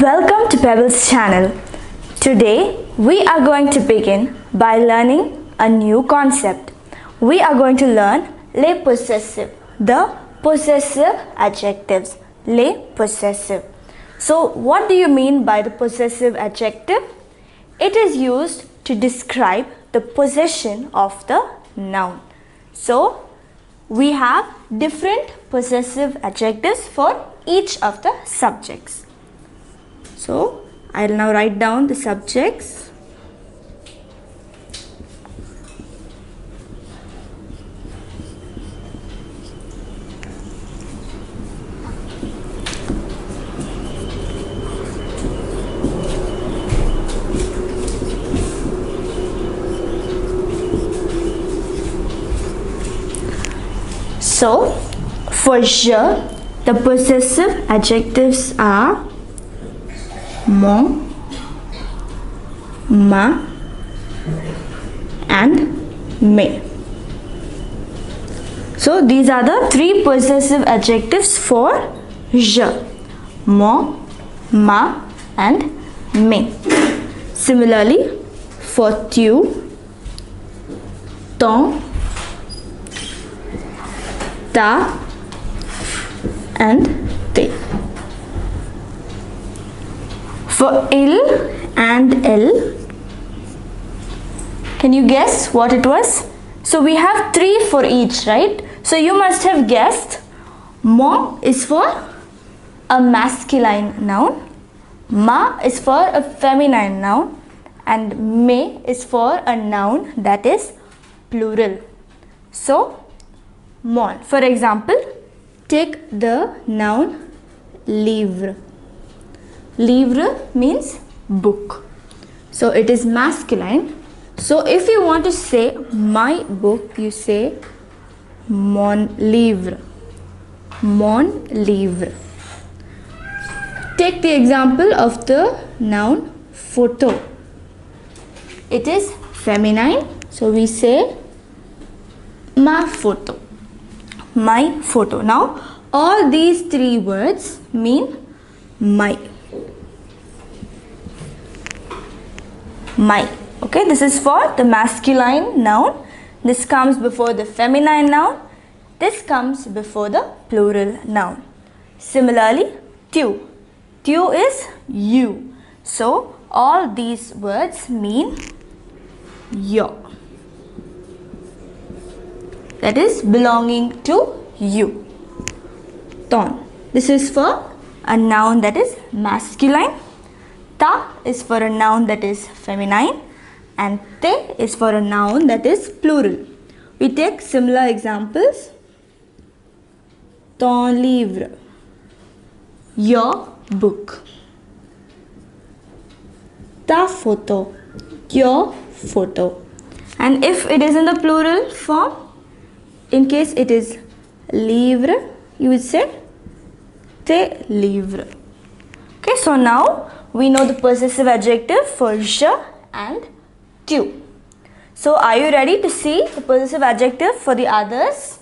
Welcome to Pebbles channel. Today we are going to begin by learning a new concept. We are going to learn les possessives, the possessive adjectives, les possessives. So what do you mean by the possessive adjective? It is used to describe the possession of the noun. So we have different possessive adjectives for each of the subjects. So I'll now write down the subjects. So for je, the possessive adjectives are mon, ma and me. So these are the three possessive adjectives for je, mon, ma and me. Similarly for tu, ton, ta and te. For il and elle, can you guess what it was? So we have three for each, right? So you must have guessed. Mon is for a masculine noun, ma is for a feminine noun, and me is for a noun that is plural. So mon, for example, take the noun livre. Livre means book. So it is masculine. So if you want to say my book, you say mon livre. Mon livre. Take the example of the noun photo. It is feminine. So we say ma photo. My photo. Now all these three words mean my. My. Okay, this is for the masculine noun. This comes before the feminine noun. This comes before the plural noun. Similarly, tu. Tu is you. So all these words mean your. That is belonging to you. Ton. This is for a noun that is masculine. Ta is for a noun that is feminine. And te is for a noun that is plural. We take similar examples. Ton livre. Your book. Ta photo. Your photo. And if it is in the plural form, in case it is livre, you would say tes livres. Okay, so now we know the possessive adjective for je and tu. So are you ready to see the possessive adjective for the others?